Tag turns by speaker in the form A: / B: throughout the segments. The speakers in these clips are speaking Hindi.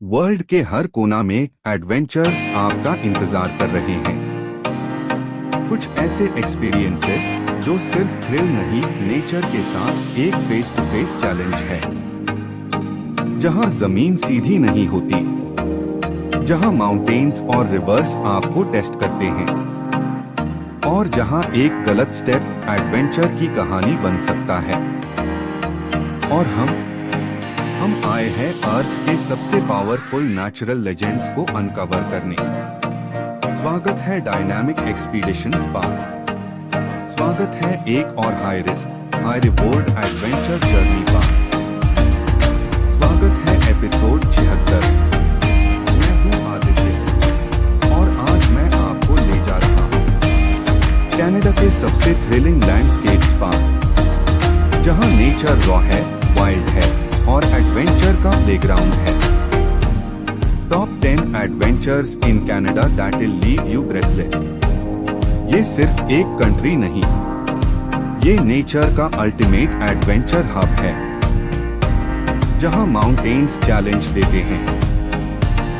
A: वर्ल्ड के हर कोना में एडवेंचर्स आपका इंतजार कर रहे हैं। कुछ ऐसे एक्सपीरियंसेस जो सिर्फ थ्रिल नहीं, नेचर के साथ एक फेस टू फेस चैलेंज है। जहां जमीन सीधी नहीं होती, जहां माउंटेन्स और रिवर्स आपको टेस्ट करते हैं, और जहां एक गलत स्टेप एडवेंचर की कहानी बन सकता है। और हम आए हैं अर्थ के सबसे पावरफुल नेचुरल लेजेंड्स को अनकवर करने। स्वागत है डायनामिक एक्सपीडिशंस पर। स्वागत है एक और high risk high reward adventure journey पर। स्वागत है एपिसोड 76। मैं हूं आदित्य और आज मैं आपको ले जा रहा हूं कनाडा के सबसे थ्रिलिंग लैंडस्केप्स पर, जहां नेचर रॉ है, वाइल्ड है और एडवेंचर का प्लेग्राउंड है। Top 10 adventures in Canada that will leave you breathless. ये सिर्फ एक कंट्री नहीं, ये नेचर का अल्टीमेट एडवेंचर हब है, जहां माउंटेन्स चैलेंज देते हैं,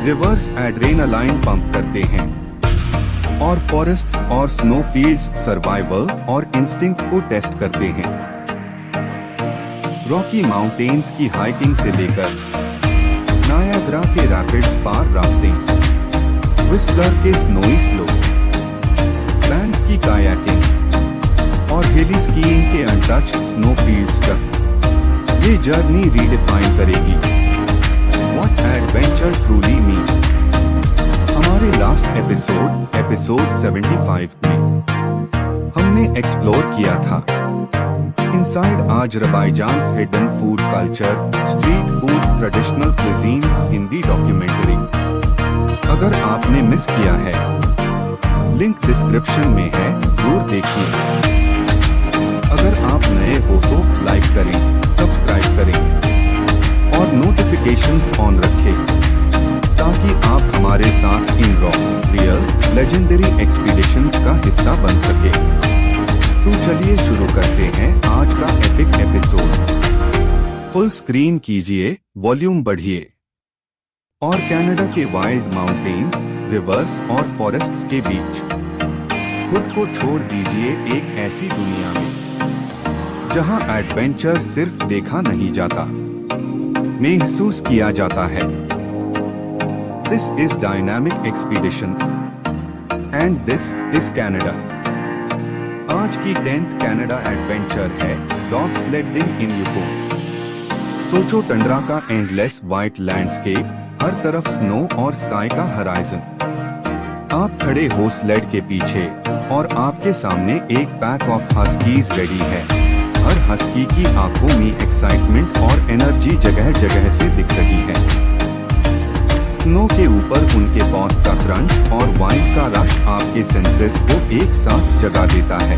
A: रिवर्स एड्रेनालाइन पंप करते हैं और फॉरेस्ट्स और स्नोफील्ड्स सर्वाइवल और इंस्टिंक्ट को टेस्ट करते हैं। रॉकी माउंटेन्स की हाइकिंग से लेकर नायाग्रा के रैपिड्स पार राफ्टिंग, व्हिस्लर के स्नोई स्लोप्स, बैंफ की कायाकिंग और हिली स्कीइंग के अनटच्ड स्नोफील्ड्स तक, ये जर्नी रीडिफाइन करेगी व्हाट एडवेंचर ट्रूली मीन्स। हमारे लास्ट एपिसोड 75 में हमने एक्सप्लोर किया था inside Azerbaijan's hidden food culture, street food, traditional cuisine Hindi documentary. अगर आपने मिस किया है, लिंक डिस्क्रिप्शन में है, जरूर देखिए। अगर आप नए हो तो लाइक करें, सब्सक्राइब करें और नोटिफिकेशंस ऑन रखें ताकि आप हमारे साथ इन रॉ, रियल, लेजेंडरी एक्सपीडिशंस का हिस्सा बन सके। तो चलिए शुरू करते हैं आज का एपिक एपिसोड। फुल स्क्रीन कीजिए, वॉल्यूम बढ़िए और कनाडा के वाइल्ड माउंटेन्स, रिवर्स और फॉरेस्ट्स के बीच खुद को छोड़ दीजिए एक ऐसी दुनिया में जहां एडवेंचर सिर्फ देखा नहीं जाता, महसूस किया जाता है। This is dynamic expeditions and this is Canada. आज की 10th कनाडा एडवेंचर है डॉग स्लेडिंग इन युकोन। सोचो टंड्रा का एंडलेस व्हाइट लैंडस्केप, हर तरफ स्नो और स्काई का हराइजन। आप खड़े हो स्लेड के पीछे और आपके सामने एक पैक ऑफ हस्कीज रेडी है। हर हस्की की आंखों में एक्साइटमेंट और एनर्जी जगह जगह से दिख रही है। स्नो के ऊपर उनके पॉज का क्रंच और वाइन का रश आपके सेंसेस को एक साथ जगा देता है।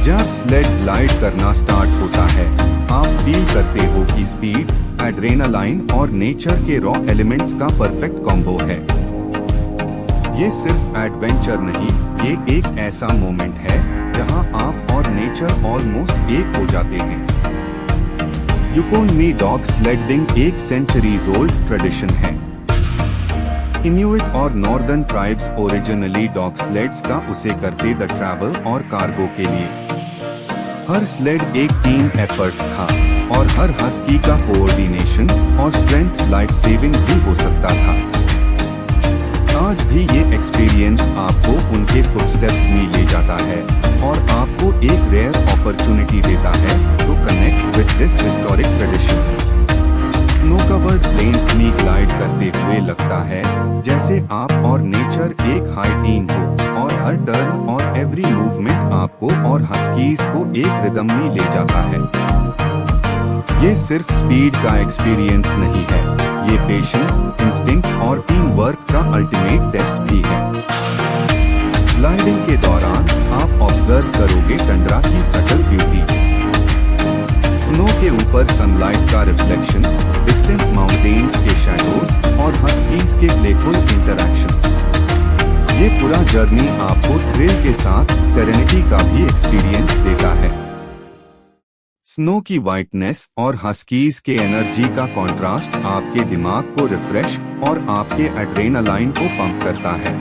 A: जब स्लेड ग्लाइड करना स्टार्ट होता है, आप फील करते हो कि स्पीड, एड्रेनालाइन और नेचर के रॉ एलिमेंट्स का परफेक्ट कॉम्बो है। ये सिर्फ एडवेंचर नहीं, ये एक ऐसा मोमेंट है जहां आप और नेचर ऑलमोस्ट एक हो जाते हैं। युकोन में डॉग स्लेडिंग एक सेंचुरीज ओल्ड ट्रेडिशन है। इन्यूइट और northern tribes originally dog slides का उसे करते द ट्रैवल और कार्गो के लिए। हर स्लेड एक टीम एफर्ट था और हर हस्की का कोऑर्डिनेशन और स्ट्रेंथ लाइफ सेविंग भी हो सकता था। आज भी ये एक्सपीरियंस आपको उनके फुटस्टेप्स में ले जाता है और आपको एक रेयर अपॉर्चुनिटी देता है to connect with this historic tradition. Snow covered plains में ग्लाइड करते हुए लगता है जैसे आप और नेचर एक हाई टीम हो और हर टर्न और एवरी मूवमेंट आपको और हस्कीज को एक रिदम में ले जाता है। ये सिर्फ स्पीड का एक्सपीरियंस नहीं है, ये पेशेंस, इंस्टिंक्ट और टीम वर्क का अल्टीमेट टेस्ट भी है। ग्लाइडिंग के दौरान आप ऑब्जर्व करोगे टंड्रा की सटल ब्यूटी, स्नो के ऊपर सनलाइट का रिफ्लेक्शन, डिस्टेंट माउंटेन्स के शैडोज और हस्कीज के प्लेफुल इंटरैक्शंस। ये पूरा जर्नी आपको थ्रिल के साथ सेरेनिटी का भी एक्सपीरियंस देता है। स्नो की वाइटनेस और हस्कीज के एनर्जी का कंट्रास्ट आपके दिमाग को रिफ्रेश और आपके एड्रेनालाइन को पंप करता है।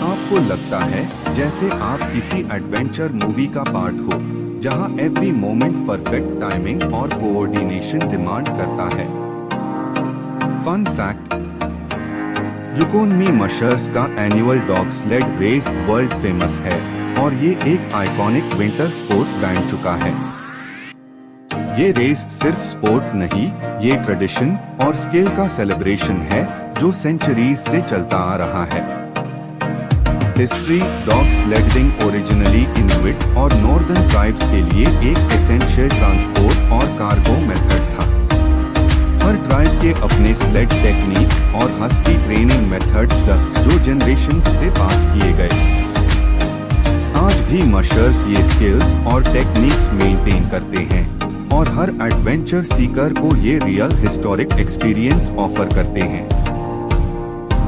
A: आपको लगता है जैसे आप किसी एडवेंचर मूवी का पार्ट हो, जहां एवरी मोमेंट परफेक्ट टाइमिंग और कोऑर्डिनेशन डिमांड करता है। फन फैक्ट, युकोनमी मशर्स का annual dog sled race world famous है और ये एक आइकॉनिक विंटर स्पोर्ट बन चुका है। ये रेस सिर्फ स्पोर्ट नहीं, ये ट्रेडिशन और स्किल का सेलिब्रेशन है जो सेंचुरीज से चलता आ रहा है। History, dog sledding originally Inuit और नॉर्दर्न ट्राइब्स के लिए एक एसेंशियल ट्रांसपोर्ट और कार्गो मेथड था। हर ट्राइब के अपने स्लेड टेक्निक्स और हस्की ट्रेनिंग मेथड्स जो जनरेशंस से पास किए गए। आज भी मशर्स ये स्किल्स और टेक्निक्स मेंटेन करते हैं और हर एडवेंचर सीकर को ये रियल हिस्टोरिक एक्सपीरियंस ऑफर करते हैं।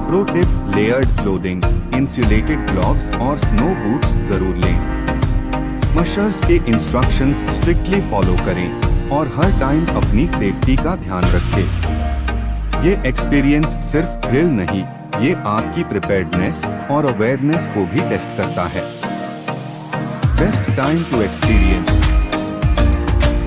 A: Pro tip, layered clothing, insulated gloves और स्नो बूट्स जरूर लें। मशर्स के इंस्ट्रक्शंस स्ट्रिक्टली फॉलो करें और हर टाइम अपनी सेफ्टी का ध्यान रखें। ये एक्सपीरियंस सिर्फ थ्रिल नहीं, ये आपकी प्रिपेयर्डनेस और अवेयरनेस को भी टेस्ट करता है। बेस्ट टाइम टू एक्सपीरियंस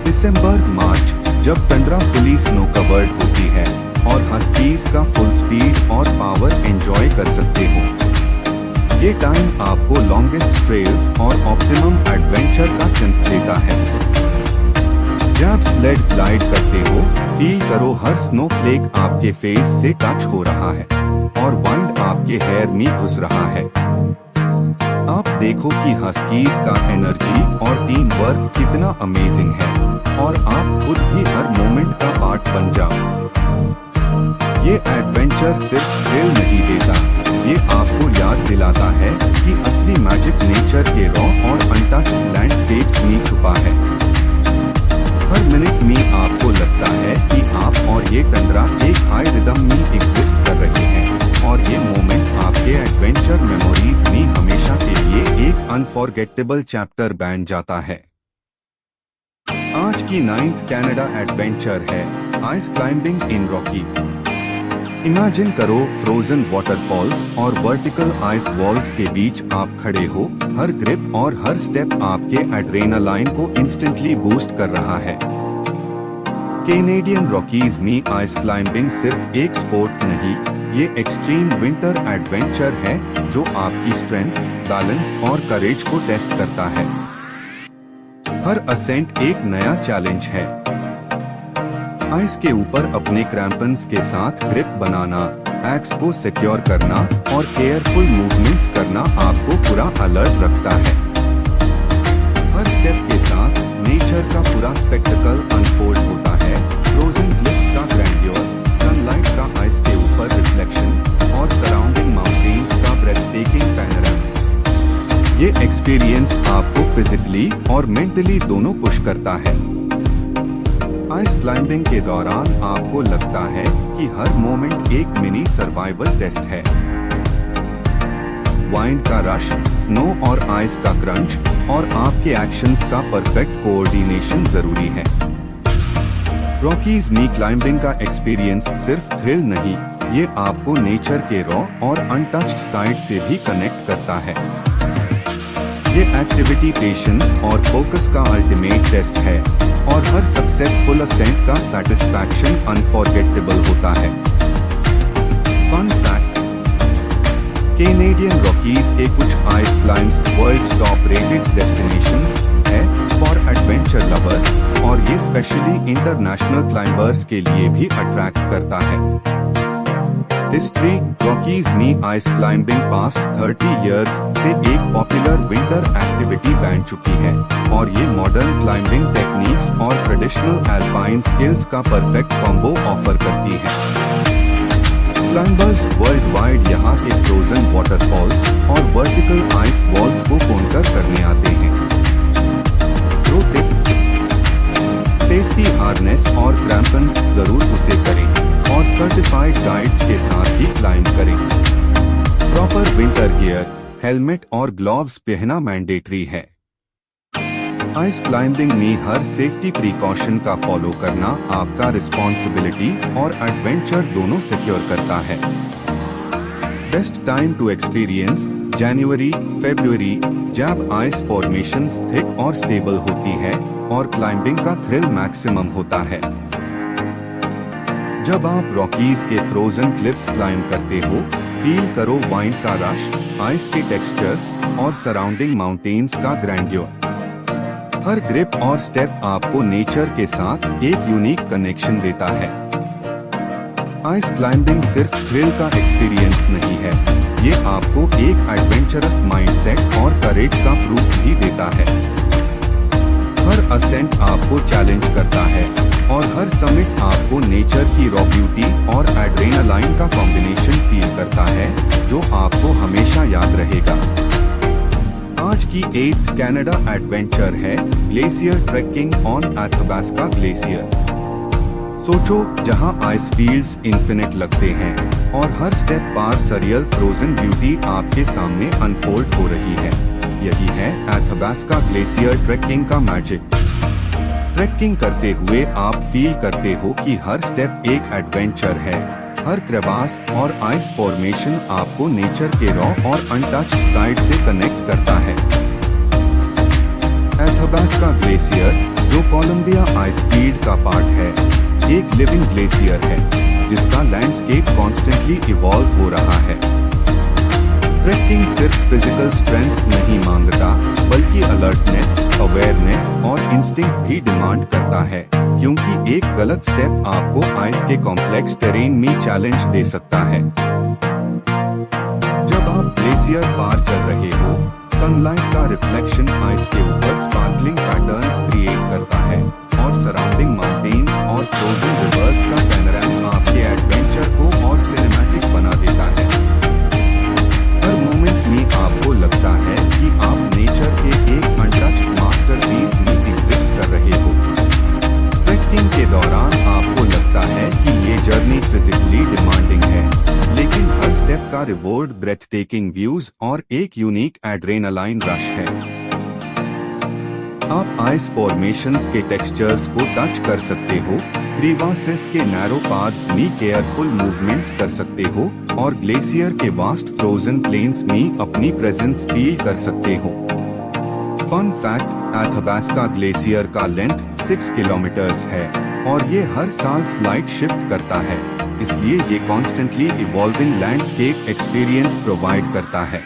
A: दिसंबर मार्च, जब टंड्रा फुली स्नो कवर्ड होती है और हस्कीज का फुल स्पीड और पावर एंजॉय कर सकते हो। ये टाइम आपको लॉन्गेस्ट ट्रेल्स और ऑप्टिमम एडवेंचर का चांस देता है। जब स्लेड ग्लाइड करते हो, फील करो हर स्नोफ्लेक आपके फेस से टच हो रहा है और वाइंड आपके हेयर में घुस रहा है। आप देखो कि हस्कीज का एनर्जी और टीम वर्क कितना अमेजिंग है और आप खुद भी हर मोमेंट का पार्ट बन जाओ। ये एडवेंचर सिर्फ थ्रिल नहीं देता, ये आपको याद दिलाता है कि असली मैजिक नेचर के रॉ और अनटच्ड लैंडस्केप्स में छुपा है। हर मिनट में आपको लगता है कि आप और ये टंड्रा एक हाई रिदम में एग्जिस्ट कर रहे हैं और ये मोमेंट आपके एडवेंचर मेमोरीज में हमेशा के लिए एक अनफॉरगेटेबल चैप्टर बन जाता है। आज की 9th कनाडा एडवेंचर है आइस क्लाइंबिंग इन रॉकीज। इमेजिन करो फ्रोजन वाटरफॉल्स और वर्टिकल आइस वॉल्स के बीच आप खड़े हो। हर ग्रिप और हर स्टेप आपके एड्रेनालाइन को इंस्टेंटली बूस्ट कर रहा है। कैनेडियन रॉकीज में आइस क्लाइंबिंग सिर्फ एक स्पोर्ट नहीं, ये एक्सट्रीम विंटर एडवेंचर है जो आपकी स्ट्रेंथ, बैलेंस और करेज को टेस्ट करता है। हर असेंट एक नया चैलेंज है। आइस के ऊपर अपने क्रैम्पन्स के साथ ग्रिप बनाना, एक्स को सिक्योर करना और केयरफुल मूवमेंट्स करना आपको पूरा अलर्ट रखता है। हर स्टेप के साथ नेचर का पूरा स्पेक्टिकल अनफोल्ड होता है। फ्रोजन क्लिफ्स का ग्रैंडियर, सनलाइट का आइस के ऊपर रिफ्लेक्शन और सराउंडिंग माउंटेन्स का ब्रेथटेकिंग पैनोरामा। ये एक्सपीरियंस आपको फिजिकली और मेंटली दोनों पुश करता है। आइस क्लाइंबिंग के दौरान आपको लगता है कि हर मोमेंट एक मिनी सर्वाइवल टेस्ट है। वाइंड का रश, स्नो और आइस का क्रंच और आपके एक्शंस का परफेक्ट कोऑर्डिनेशन जरूरी है। रॉकीज में क्लाइंबिंग का एक्सपीरियंस सिर्फ थ्रिल नहीं, ये आपको नेचर के रॉ और अनटच्ड साइड से भी कनेक्ट करता है। ये एक्टिविटी पेशेंस और फोकस का अल्टीमेट टेस्ट है और हर सक्सेसफुल असेंट का सैटिस्फैक्शन अनफॉरगेटेबल होता है। फन फैक्ट, कैनेडियन रॉकीज के कुछ ice climbs world's top rated destinations है फॉर एडवेंचर लवर्स और ये स्पेशली इंटरनेशनल क्लाइंबर्स के लिए भी अट्रैक्ट करता है। हिस्ट्री, रॉकीज में आइस क्लाइंबिंग पास्ट 30 इयर्स से एक पॉपुलर विंटर एक्टिविटी बन चुकी है और ये मॉडर्न क्लाइंबिंग टेक्निक्स और ट्रेडिशनल एल्पाइन स्किल्स का परफेक्ट कॉम्बो ऑफर करती है। क्लाइंबर्स वर्ल्ड वाइड यहाँ के फ्रोजन वाटरफॉल्स और वर्टिकल आइस वॉल्स को कॉन्कर करने आते हैं। प्रो टिप, सेफ्टी हार्नेस और क्रैम्पन्स जरूर उसे करें और सर्टिफाइड गाइड्स के साथ ही क्लाइंब करें। प्रॉपर विंटर गियर, हेलमेट और ग्लव्स पहनना मैंडेटरी है। आइस क्लाइंबिंग में हर सेफ्टी प्रिकॉशन का फॉलो करना आपका रिस्पॉन्सिबिलिटी और एडवेंचर दोनों सिक्योर करता है। बेस्ट टाइम टू एक्सपीरियंस जनवरी फरवरी, जब आइस फॉर्मेशंस थिक और स्टेबल होती है और क्लाइंबिंग का थ्रिल मैक्सिमम होता है। जब आप रॉकीज के फ्रोजन क्लिफ्स क्लाइंब करते हो, फील करो वाइंड का रश, आइस के टेक्सचर्स और सराउंडिंग माउंटेन्स का ग्रैंड्योर। हर ग्रिप और स्टेप आपको नेचर के साथ एक यूनिक कनेक्शन देता है। आइस क्लाइंबिंग सिर्फ थ्रिल का एक्सपीरियंस नहीं है, ये आपको एक एडवेंचरस माइंडसेट और करेज का प्रूफ भी देता है। हर असेंट आपको चैलेंज करता है और हर समिट आपको नेचर की रॉ ब्यूटी और एड्रेनालाइन का कॉम्बिनेशन फील करता है, जो आपको हमेशा याद रहेगा। आज की 8th कनाडा एडवेंचर है ग्लेशियर ट्रैकिंग ऑन एथाबास्का ग्लेशियर। सोचो, जहां आइस फील्ड्स इन्फिनिट लगते हैं और हर स्टेप पर सरियल फ्रोजन ब्यूटी आपके सामने अनफोल्ड हो रही है। यही है एथाबास्का ग्लेशियर ट्रैकिंग का मैजिक। ट्रैकिंग करते हुए आप फील करते हो कि हर स्टेप एक एडवेंचर है। हर क्रेवास और आइस फॉर्मेशन आपको नेचर के रॉ और अनटच्ड साइड से कनेक्ट करता है। एथाबास्का ग्लेशियर, जो कोलंबिया आइस फील्ड का पार्ट है, एक लिविंग ग्लेशियर है जिसका लैंडस्केप कॉन्स्टेंटली इवॉल्व हो रहा है। ट्रैकिंग सिर्फ फिजिकल स्ट्रेंथ नहीं मांगता, बल्कि अलर्टनेस, अवेयरनेस और इंस्टिंक्ट भी डिमांड करता है, क्योंकि एक गलत स्टेप आपको आइस के कॉम्प्लेक्स टेरेन में चैलेंज दे सकता है। जब आप ग्लेशियर पार चल रहे हो, सनलाइट का रिफ्लेक्शन आइस के ऊपर स्पार्कलिंग पैटर्न्स क्रिएट करता है और सराउंडिंग माउंटेन्स और फ्रोजन रिवर्स का पैनोरामा आपके एडवेंचर को और सिनेमैटिक बना देता है। हर मोमेंट में आपको लगता है कि आप नेचर के एक अनटच्ड मास्टरपीस में एग्जिस्ट कर रहे हो। ट्रैकिंग के दौरान आपको लगता है कि ये जर्नी फिजिकली डिमांडिंग है, लेकिन हर स्टेप का रिवॉर्ड ब्रेथ टेकिंग व्यूज और एक यूनिक एड्रेनालाइन रश है। आप आइस फॉर्मेशंस के टेक्सचर्स को टच कर सकते हो, क्रीवासेस के नैरो पाथ्स में केयरफुल मूवमेंट्स कर सकते हो और ग्लेशियर के वास्ट फ्रोजन प्लेन्स में अपनी प्रेजेंस फील कर सकते हो। फन फैक्ट, एथाबास्का ग्लेशियर का लेंथ 6 किलोमीटर्स है और ये हर साल स्लाइड शिफ्ट करता है, इसलिए ये constantly evolving landscape experience provide करता है।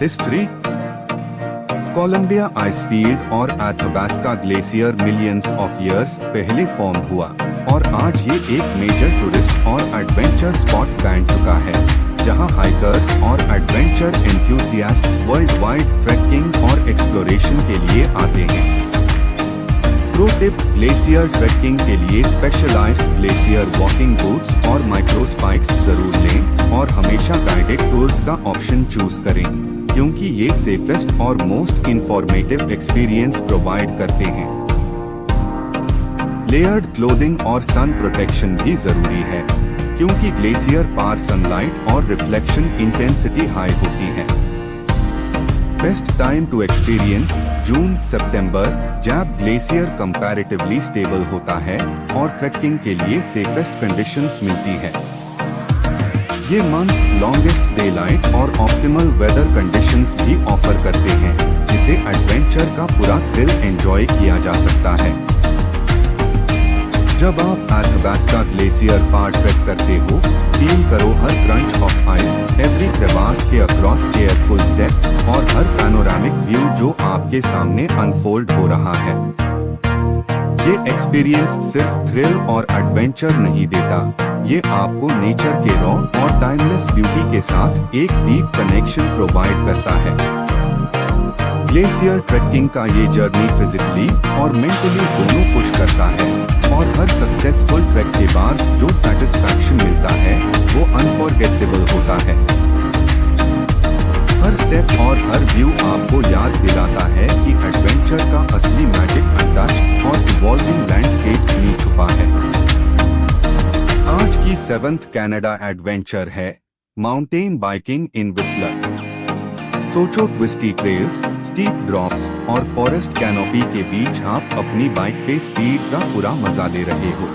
A: हिस्ट्री, कोलंबिया आइसफील्ड और एथाबास्का ग्लेशियर मिलियंस ऑफ इयर्स पहले फॉर्म हुआ और आज ये एक मेजर टूरिस्ट और एडवेंचर स्पॉट बन चुका है, जहां हाइकर्स और एडवेंचर एंथुसियास्ट्स वर्ल्ड वाइड ट्रैकिंग और एक्सप्लोरेशन के लिए आते हैं। प्रो टिप, ग्लेशियर ट्रैकिंग के लिए स्पेशलाइज्ड ग्लेशियर वॉकिंग बूट्स और माइक्रो स्पाइक्स जरूर लें और हमेशा गाइडेड टूर्स का ऑप्शन चूज करें, क्योंकि ये सेफेस्ट और मोस्ट इंफॉर्मेटिव एक्सपीरियंस प्रोवाइड करते हैं। लेयर्ड क्लोथिंग और सन प्रोटेक्शन भी जरूरी है, क्योंकि ग्लेशियर पार सनलाइट और रिफ्लेक्शन इंटेंसिटी हाई होती है। बेस्ट टाइम टू एक्सपीरियंस जून सितंबर, जब ग्लेशियर कंपैरेटिवली स्टेबल होता है और ट्रैकिंग के लिए सेफेस्ट कंडीशंस मिलती है। ये मंथ्स लॉन्गेस्ट डे लाइट और ऑप्टिमल वेदर कंडीशंस भी ऑफर करते हैं, जिसे एडवेंचर का पूरा थ्रिल एंजॉय किया जा सकता है। जब आप एथाबास्का ग्लेशियर पार ट्रैक करते हो, फील करो हर crunch of ice, every crevasse के अक्रॉस केयरफुल स्टेप और हर पैनोरामिक व्यू जो आपके सामने अनफोल्ड हो रहा है। ये एक्सपीरियंस सिर्फ थ्रिल और एडवेंचर नहीं देता, ये आपको नेचर के रॉ और टाइमलेस ब्यूटी के साथ एक डीप कनेक्शन प्रोवाइड करता है। ग्लेशियर ट्रैकिंग का ये जर्नी फिजिकली और मेंटली दोनों पुश करता है और हर सक्सेसफुल ट्रैक के बाद जो सेटिस्फैक्शन मिलता है वो अनफॉरगेटेबल होता है। हर स्टेप और हर व्यू आपको याद दिलाता है कि एडवेंचर का असली मैजिक अनटच्ड और इवॉल्विंग लैंडस्केप्स में छुपा है। आज की 7th कनाडा एडवेंचर है माउंटेन बाइकिंग इन व्हिस्लर। सोचो ट्विस्टी ट्रेल्स, स्टीप ड्रॉप्स और फॉरेस्ट कैनोपी के बीच आप अपनी बाइक पे स्पीड का पूरा मजा ले रहे हो।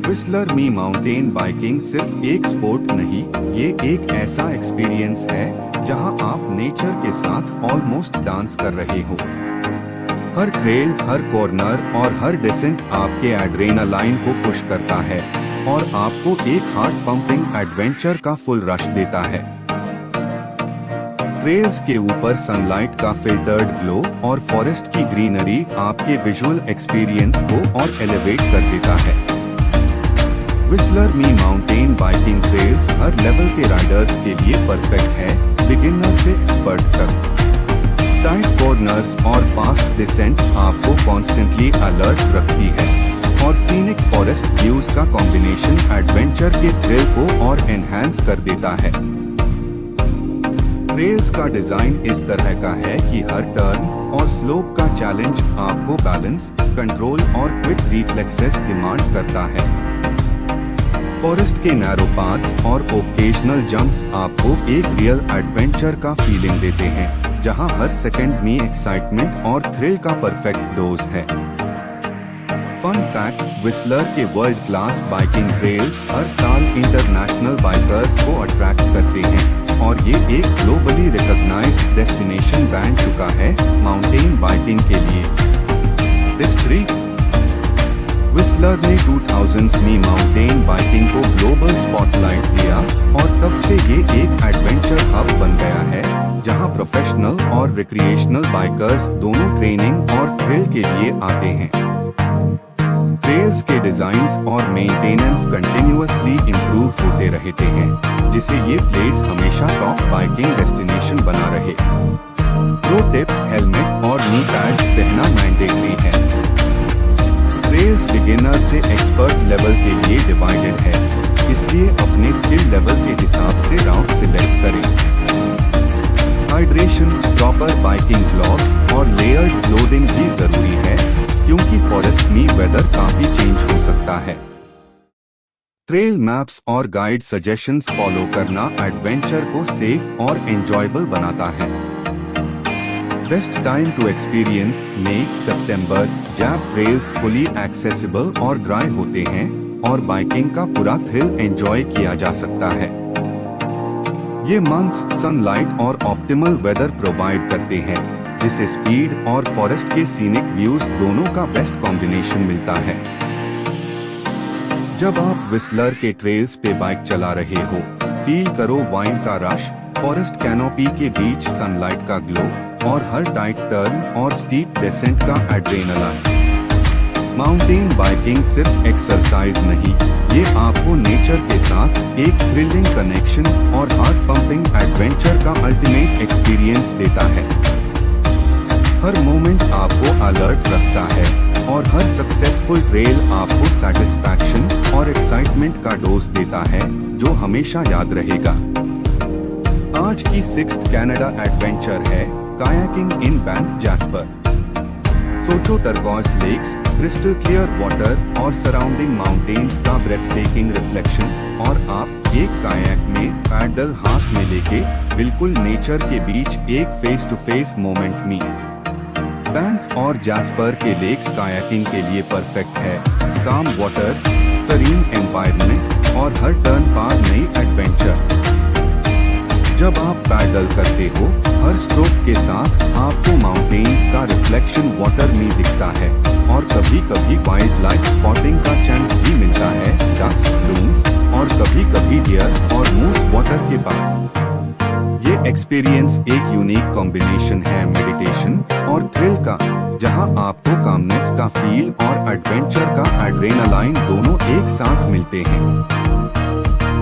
A: व्हिस्लर मी माउंटेन बाइकिंग सिर्फ एक स्पोर्ट नहीं, ये एक ऐसा एक्सपीरियंस है जहां आप नेचर के साथ ऑलमोस्ट डांस कर रहे हो। हर ट्रेल, हर कॉर्नर और हर डिसेंट आपके एड्रेनालाइन को पुश करता है और आपको एक हार्ट पंपिंग एडवेंचर का फुल रश देता है। ट्रेल्स के ऊपर सनलाइट का फिल्टर्ड ग्लो और फॉरेस्ट की ग्रीनरी आपके विजुअल एक्सपीरियंस को और एलिवेट कर देता है। व्हिस्लर मी माउंटेन बाइकिंग ट्रेल्स हर लेवल के राइडर्स के लिए परफेक्ट है, बिगिनर से एक्सपर्ट तक। टाइट कॉर्नर्स और फास्ट डिसेंट्स आपको कॉन्स्टेंटली अलर्ट रखती है और सीनिक फॉरेस्ट व्यूज का कॉम्बिनेशन एडवेंचर के थ्रिल को और एनहांस कर देता है। ट्रेल्स का डिजाइन इस तरह का है कि हर टर्न और स्लोप का चैलेंज आपको बैलेंस, कंट्रोल और क्विक रिफ्लेक्सेस डिमांड करता है। फॉरेस्ट के नैरो पाथ्स और ओकेजनल जंप्स आपको एक रियल एडवेंचर का फीलिंग देते हैं, जहां हर सेकंड में एक्साइटमेंट और थ्रिल का परफेक्ट डोज है। फन फैक्ट, व्हिस्लर के वर्ल्ड क्लास बाइकिंग ट्रेल्स हर साल इंटरनेशनल बाइकर्स को अट्रैक्ट करते हैं और ये एक ग्लोबली रिकॉग्नाइज्ड डेस्टिनेशन बन चुका है माउंटेन बाइकिंग के लिए। हिस्ट्री, व्हिस्लर ने 2000s में माउंटेन बाइकिंग को ग्लोबल स्पॉटलाइट दिया और तब से ये एक एडवेंचर हब बन गया है जहां प्रोफेशनल और रिक्रिएशनल बाइकर्स दोनों ट्रेनिंग और थ्रिल के लिए आते हैं। ट्रेल्स के डिजाइन्स और मेंटेनेंस कंटिन्यूअसली इंप्रूव होते रहते हैं, जिससे ये प्लेस हमेशा टॉप बाइकिंग डेस्टिनेशन बना रहे। प्रो टिप, हेलमेट और नी पैड्स पहनना मैंडेटरी है। ट्रेल्स बिगिनर से एक्सपर्ट लेवल के लिए डिवाइडेड है, इसलिए अपने स्किल लेवल के हिसाब से राउट सिलेक्ट करें। हाइड्रेशन, प्रॉपर बाइकिंग ग्लव्स और लेयर्ड क्लोथिंग भी जरूरी है, क्योंकि फॉरेस्ट में वेदर काफी चेंज हो सकता है। ट्रेल मैप्स और गाइड सजेशंस फॉलो करना एडवेंचर को सेफ और एंजॉयबल बनाता है। बेस्ट टाइम टू एक्सपीरियंस मई सितंबर, जब ट्रेल्स फुली एक्सेसिबल और ड्राई होते हैं और बाइकिंग का पूरा थ्रिल एंजॉय किया जा सकता है। ये मंथ्स सनलाइट और ऑप्टिमल वेदर प्रोवाइड करते हैं, जिससे स्पीड और फॉरेस्ट के सीनिक व्यूज दोनों का बेस्ट कॉम्बिनेशन मिलता है। जब आप व्हिस्लर के ट्रेल्स पे बाइक चला रहे हो, फील करो वाइंड का रश, फॉरेस्ट कैनोपी के बीच सनलाइट का ग्लो और हर टाइट टर्न और स्टीप डेसेंट का एड्रेनालाइन। माउंटेन बाइकिंग सिर्फ एक्सरसाइज नहीं, ये आपको नेचर के साथ एक थ्रिलिंग कनेक्शन और हार्ट पंपिंग एडवेंचर का अल्टीमेट एक्सपीरियंस देता है। हर मोमेंट आपको अलर्ट रखता है और हर सक्सेसफुल ट्रेल आपको सेटिस्फैक्शन और एक्साइटमेंट का डोज देता है, जो हमेशा याद रहेगा। आज की 6th कनाडा एडवेंचर है कायाकिंग इन बैंफ जैस्पर। सोचो turquoise lakes, crystal clear water और सराउंडिंग माउंटेन्स का ब्रेथटेकिंग रिफ्लेक्शन, और आप एक कायाक में पैडल हाथ में लेके बिल्कुल नेचर के बीच एक फेस टू फेस मोमेंट में। बैंफ और जैस्पर के लेक्स कायाकिंग के लिए परफेक्ट है। काम वाटर्स, सरीन एनवायरनमेंट और हर टर्न पार नई एडवेंचर। जब आप पैडल करते हो, हर स्ट्रोक के साथ आपको माउंटेन्स का रिफ्लेक्शन वाटर में दिखता है और कभी कभी वाइल्ड लाइफ स्पॉटिंग का चांस भी मिलता है, डक्स, ब्लूम्स और कभी कभी डियर और मूस वाटर के पास। ये एक्सपीरियंस एक यूनिक कॉम्बिनेशन है मेडिटेशन और थ्रिल का, जहां आपको कामनेस का फील और एडवेंचर का एड्रेनालाइन दोनों एक साथ मिलते हैं।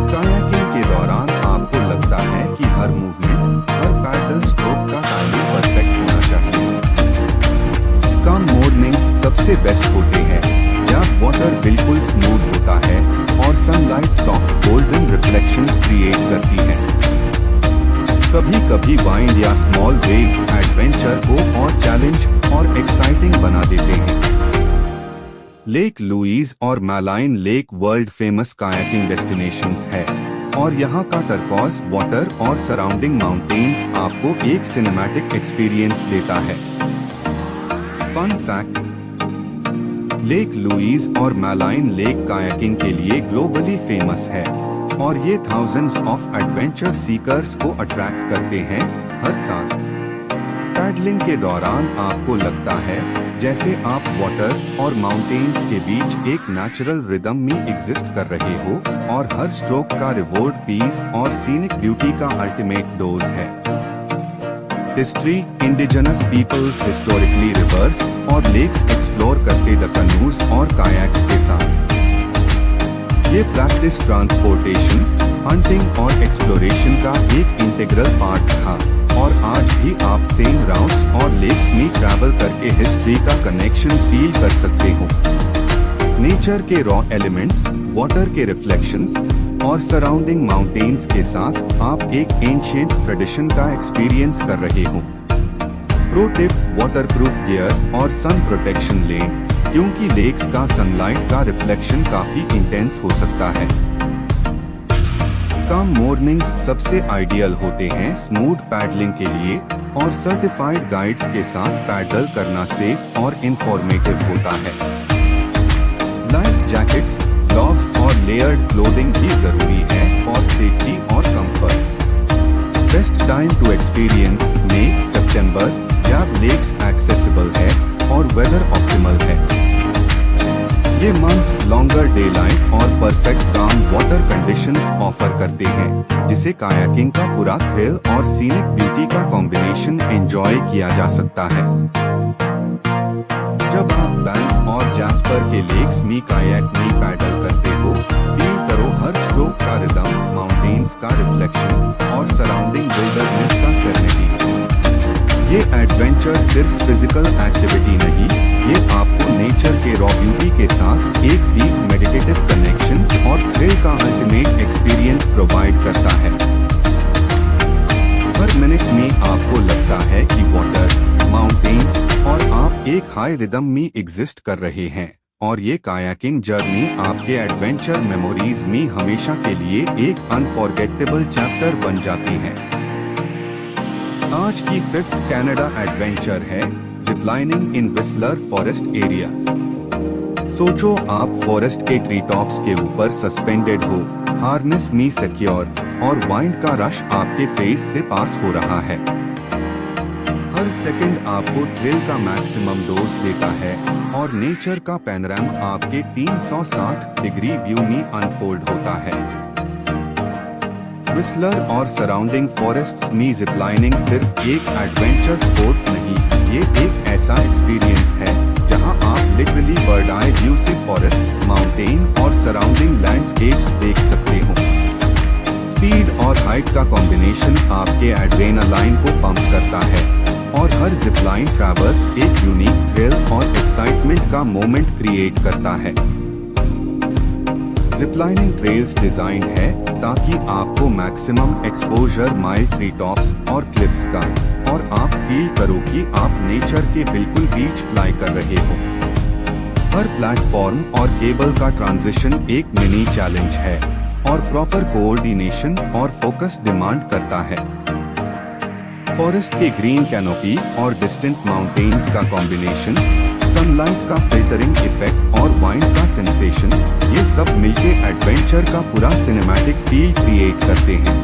A: कायाकिंग के दौरान आपको लगता है कि हर मूवमेंट, हर पैडल स्ट्रोक का टाइमिंग परफेक्ट होना चाहिए। काम मॉर्निंग्स सबसे बेस्ट होते हैं, जब वाटर बिल्कुल स्मूथ होता है और sunlight soft golden reflections create करती है। कभी कभी वाइंड या स्मॉल वेव्स एडवेंचर को और चैलेंज और एक्साइटिंग बना देते हैं। लेक लुईस और Maligne lake world famous kayaking destinations है। और यहाँ का टर्कॉज वाटर और सराउंडिंग माउंटेन्स आपको एक सिनेमैटिक एक्सपीरियंस देता है। फन फैक्ट, लेक लुईस और मैलाइन लेक कायाकिंग के लिए ग्लोबली फेमस है और ये थाउजेंड्स ऑफ एडवेंचर सीकर्स को अट्रैक्ट करते हैं हर साल। पैडलिंग के दौरान आपको लगता है जैसे आप वाटर और माउंटेन्स के बीच एक नेचुरल रिदम में एग्जिस्ट कर रहे हो और हर स्ट्रोक का रिवॉर्ड पीस और सीनिक ब्यूटी का अल्टीमेट डोज है। History, indigenous peoples historically rivers और लेक्स एक्सप्लोर करते द कनूज और कायाक्स के साथ। ये प्रैक्टिस ट्रांसपोर्टेशन, हंटिंग और एक्सप्लोरेशन का एक इंटीग्रल पार्ट था और आज भी आप सेम राउट्स और लेक्स में ट्रैवल करके हिस्ट्री का कनेक्शन फील कर सकते हो। नेचर के रॉ एलिमेंट्स, वाटर के रिफ्लेक्शंस और सराउंडिंग माउंटेन्स के साथ आप एक एंशिएंट ट्रेडिशन का एक्सपीरियंस कर रहे हो। प्रो टिप, वाटरप्रूफ गियर और सन प्रोटेक्शन लें क्योंकि लेक्स का सनलाइट का रिफ्लेक्शन काफी इंटेंस हो सकता है। काम मॉर्निंग्स सबसे आइडियल होते हैं स्मूथ पैडलिंग के लिए और सर्टिफाइड गाइड्स के साथ पैडल करना सेफ और इंफॉर्मेटिव होता है। लाइफ जैकेट्स, ग्लव्स और लेयर्ड क्लोथिंग भी जरूरी है फॉर सेफ्टी और comfort. Best time to experience मई सितंबर जब लेक्स एक्सेसिबल है और वेदर ऑप्टिमल है। ये मंथ्स लॉन्गर डे लाइट और perfect calm water conditions offer करते हैं जिसे कायाकिंग का पूरा थ्रिल और सीनिक ब्यूटी का कॉम्बिनेशन एंजॉय किया जा सकता है। जब आप बैंफ और जैस्पर के लेक्स में कायाक में पैडल करते हो, फील करो हर स्ट्रोक का रिदम, माउंटेन्स का रिफ्लेक्शन और सराउंडिंग विल्डरनेस का सेरेनिटी। ये एडवेंचर सिर्फ फिजिकल एक्टिविटी नहीं, ये आपको नेचर के रॉ ब्यूटी के साथ एक डीप मेडिटेटिव कनेक्शन और थ्रिल का अल्टीमेट एक्सपीरियंस प्रोवाइड करता है। हर मिनट में आपको लगता है कि वाटर, माउंटेन्स और आप एक हाई रिदम में एग्जिस्ट कर रहे हैं और ये कायाकिंग जर्नी आपके एडवेंचर मेमोरीज में हमेशा के लिए एक अनफॉरगेटेबल चैप्टर बन जाती है। आज की 5th कनाडा एडवेंचर है जिपलाइनिंग इन व्हिस्लर फॉरेस्ट एरियाज। सोचो आप फॉरेस्ट के ट्री टॉप्स के ऊपर सस्पेंडेड हो, हार्नेस में सिक्योर और वाइंड का रश आपके फेस से पास हो रहा है। हर सेकंड आपको थ्रिल का मैक्सिमम डोज देता है और नेचर का पैनोरामा आपके 360 डिग्री व्यू में अनफोल्ड होता है। व्हिस्लर और सराउंडिंग फॉरेस्ट्स में जिपलाइनिंग सिर्फ एक एडवेंचर स्पोर्ट नहीं, ये एक ऐसा एक्सपीरियंस है जहां आप लिटरली बर्ड आई व्यू से फॉरेस्ट, माउंटेन और सराउंडिंग लैंडस्केप्स देख सकते हो। स्पीड और हाइट का कॉम्बिनेशन आपके एड्रेनालाइन को पंप करता है और हर जिपलाइन ट्रैवर्स एक यूनिक थ्रिल और एक्साइटमेंट का मोमेंट क्रिएट करता है। जिपलाइनिंग ट्रेल्स डिजाइन है ताकि आपको maximum exposure mile tree tops और क्लिफ्स का और आप फील करो कि आप नेचर के बिल्कुल बीच फ्लाई कर रहे हो। हर प्लेटफॉर्म और केबल का ट्रांजिशन एक मिनी चैलेंज है और प्रॉपर कोऑर्डिनेशन और फोकस डिमांड करता है। फॉरेस्ट के ग्रीन कैनोपी और डिस्टेंट माउंटेन्स का कॉम्बिनेशन, सनलाइट का फिल्टरिंग इफेक्ट और वाइंड का सेंसेशन, ये सब मिलके एडवेंचर का पूरा सिनेमैटिक फील क्रिएट करते हैं।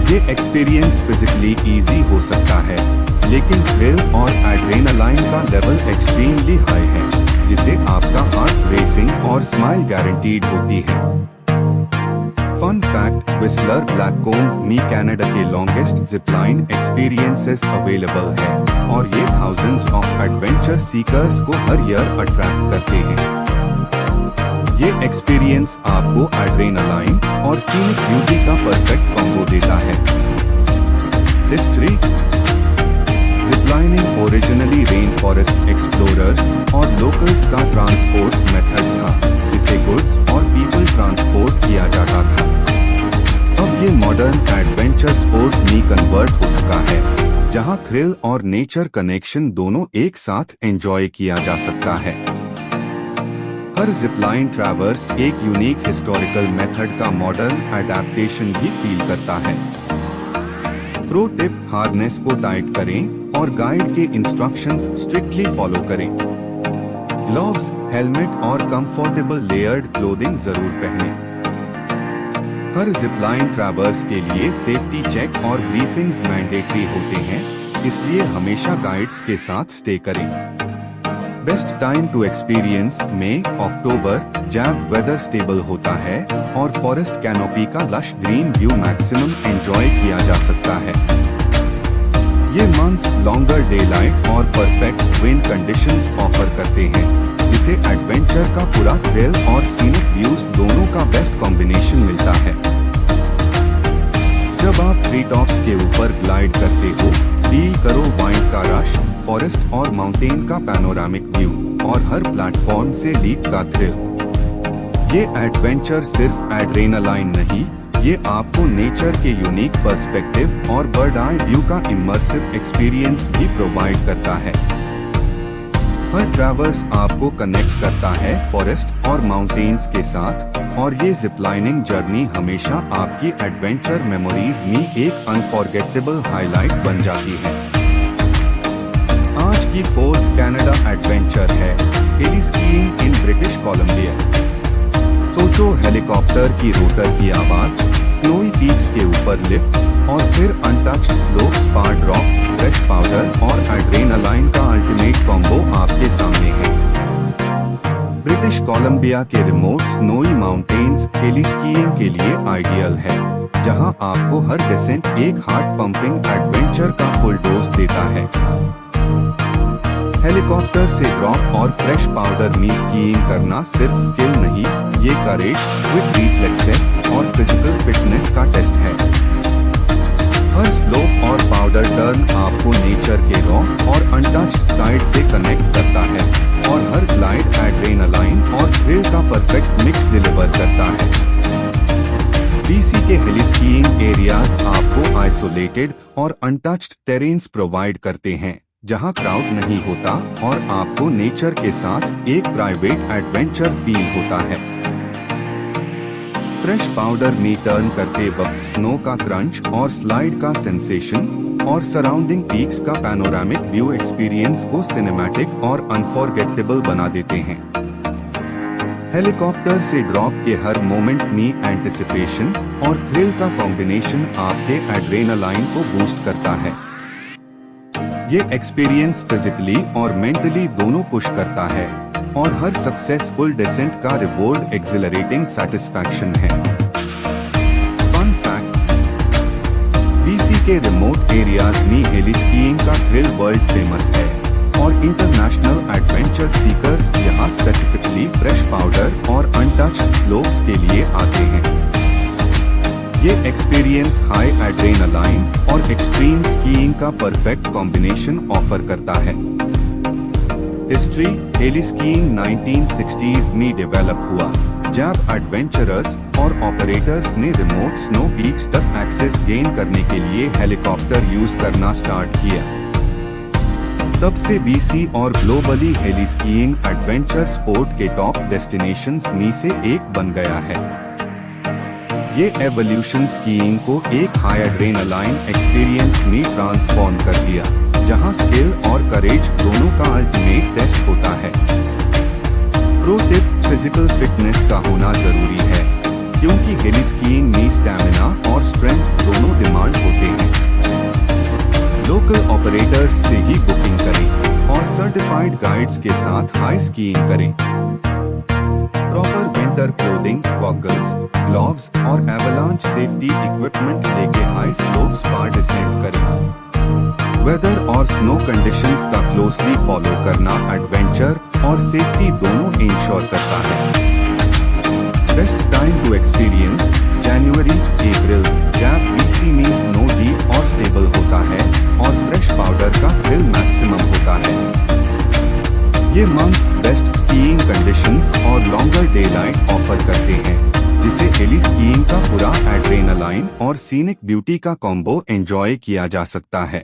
A: ये एक्सपीरियंस फिजिकली इजी हो सकता है, लेकिन थ्रिल और एड्रेनालाइन का लेवल एक्सट्रीमली हाई है, जिसे आपका हार्ट रेसिंग और स्माइल गारंटीड होती है। फन फैक्ट, व्हिस्लर ब्लैककोम्ब में कनाडा के लॉन्गेस्ट जिपलाइन एक्सपीरियंसेस अवेलेबल है और ये थाउजेंड्स ऑफ एडवेंचर सीकर्स को हर ईयर अट्रैक्ट करते हैं। ये एक्सपीरियंस आपको एड्रेनालाइन और सीनिक ब्यूटी का परफेक्ट कॉम्बो देता है। History, ziplining originally rain forest explorers और लोकल्स का ट्रांसपोर्ट मेथड था, जिसे गुड्स और पीपल ट्रांसपोर्ट किया जाता था। अब ये मॉडर्न एडवेंचर स्पोर्ट में कन्वर्ट हो चुका है, जहां थ्रिल और नेचर कनेक्शन दोनों एक साथ एंजॉय किया जा सकता है। हर जिपलाइन ट्रैवर्स एक यूनिक हिस्टोरिकल मेथड का मॉडर्न एडेप्टेशन भी फील करता है। प्रो टिप, हार्नेस को टाइट करें और गाइड के इंस्ट्रक्शंस स्ट्रिक्टली फॉलो करें। ग्लव्स, हेलमेट और कंफर्टेबल लेयर्ड क्लोथिंग जरूर पहनें। हर जिपलाइन ट्रैवर्स के लिए सेफ्टी चेक और ब्रीफिंग्स मैंडेटरी होते हैं, इसलिए हमेशा गाइड्स के साथ स्टे करें। बेस्ट टाइम टू एक्सपीरियंस मई अक्टूबर, जब वेदर स्टेबल होता है और फॉरेस्ट कैनोपी का lush green view maximum enjoy किया जा सकता है। ये मंथ्स लॉन्गर डे लाइट और परफेक्ट विंड कंडीशंस ऑफर करते हैं, जिसे एडवेंचर का पूरा थ्रिल और सीनिक व्यूज दोनों का बेस्ट कॉम्बिनेशन मिलता है। जब आप ट्री टॉप्स के ऊपर ग्लाइड करते हो, फील करो वाइंड का रश, फॉरेस्ट और माउंटेन का पैनोरामिक व्यू और हर प्लेटफॉर्म से लीप का थ्रिल। ये एडवेंचर सिर्फ एड्रेनालाइन नहीं, ये आपको नेचर के यूनिक पर्सपेक्टिव और बर्ड आई व्यू का इमर्सिव एक्सपीरियंस भी प्रोवाइड करता है। हर ट्रैवर्स आपको कनेक्ट करता है फॉरेस्ट और माउंटेन्स के साथ, और ये जिपलाइनिंग जर्नी हमेशा आपकी एडवेंचर मेमोरीज में एक अनफॉरगेटेबल हाईलाइट बन जाती है। आज की फोर्थ कनाडा एडवेंचर है heli skiing in British Columbia. सोचो, हेलीकॉप्टर की रोटर की आवाज, स्नोई पीक्स के ऊपर लिफ्ट और फिर untouched slope, spa drop, fresh powder और एड्रेनालाइन का अल्टीमेट कॉम्बो आपके सामने है। ब्रिटिश कोलंबिया के remote snowy mountains heli skiing के लिए आइडियल है, जहां आपको हर डिसेंट एक हार्ट पंपिंग एडवेंचर का फुल डोज देता है। हेलीकॉप्टर से ड्रॉप और फ्रेश पाउडर में स्कीइंग करना सिर्फ स्किल नहीं, ये करेज, क्विक रिफ्लेक्सेस और फिजिकल फिटनेस का टेस्ट है। हर स्लोप और पाउडर टर्न आपको नेचर के रॉ और अनटच्ड साइड से कनेक्ट करता है, और हर ग्लाइड एड्रेनालाइन और थ्रिल का परफेक्ट मिक्स डिलीवर करता है। बीसी के हिली स्कीइंग एरियाज आपको आइसोलेटेड और अनटच्ड टेरेन्स प्रोवाइड करते हैं, जहां क्राउड नहीं होता और आपको नेचर के साथ एक प्राइवेट एडवेंचर फील होता है। फ्रेश पाउडर में टर्न करते वक्त स्नो का क्रंच और स्लाइड का सेंसेशन और सराउंडिंग पीक्स का पैनोरामिक व्यू एक्सपीरियंस को सिनेमैटिक और अनफॉरगेटेबल बना देते हैं। हेलीकॉप्टर से ड्रॉप के हर मोमेंट में एंटिसिपेशन और थ्रिल का कॉम्बिनेशन आपके एड्रेनालाइन को बूस्ट करता है। ये एक्सपीरियंस फिजिकली और मेंटली दोनों पुश करता है, और हर सक्सेसफुल डिसेंट का रिवॉर्ड एक्सिलरेटिंग सेटिस्फैक्शन है। फन फैक्ट, बीसी के रिमोट एरियाज में हेली स्कीइंग का थ्रिल वर्ल्ड फेमस है, और इंटरनेशनल एडवेंचर सीकर्स यहाँ स्पेसिफिकली फ्रेश पाउडर और अनटच्ड स्लोप्स के लिए आते हैं। ये एक्सपीरियंस हाई एड्रेनालाइन और एक्सट्रीम स्कीइंग का परफेक्ट कॉम्बिनेशन ऑफर करता है। हिस्ट्री, हेली स्कीइंग 1960s में डेवलप हुआ, जब एडवेंचरर्स और ऑपरेटर्स ने रिमोट स्नो पीक्स तक एक्सेस गेन करने के लिए हेलीकॉप्टर यूज करना स्टार्ट किया। तब से बीसी और globally heli skiing adventure sport के टॉप डेस्टिनेशंस में से एक बन गया है। ये एवोल्यूशन स्कीइंग को एक हाई एड्रेनालाइन एक्सपीरियंस में ट्रांसफॉर्म कर दिया, जहां स्किल और करेज दोनों का अल्टीमेट टेस्ट होता है। प्रो टिप, फिजिकल फिटनेस का होना जरूरी है, क्योंकि हेली स्कीइंग में स्टैमिना और स्ट्रेंथ दोनों डिमांड होते हैं। लोकल ऑपरेटर्स से ही बुकिंग करें और सर्टिफाइड गाइड्स के साथ हाई स्कीइंग करें। Proper winter clothing, goggles, gloves और एवलांच सेफ्टी इक्विपमेंट लेके हाई स्लोप्स पर डिसेंड करें। वेदर और स्नो कंडीशंस का क्लोजली फॉलो करना एडवेंचर और सेफ्टी दोनों इंश्योर करता है। बेस्ट टाइम टू एक्सपीरियंस जनवरी अप्रैल, जब बीसी में स्नो डीप और स्टेबल होता है और फ्रेश पाउडर का थ्रिल मैक्सिमम होता है। ये मंथ्स बेस्ट स्कीइंग कंडीशंस और लॉन्गर डे लाइट ऑफर करते हैं, जिसे हेली स्कीइंग का पूरा एड्रेनालाइन और सीनिक ब्यूटी का कॉम्बो एंजॉय किया जा सकता है।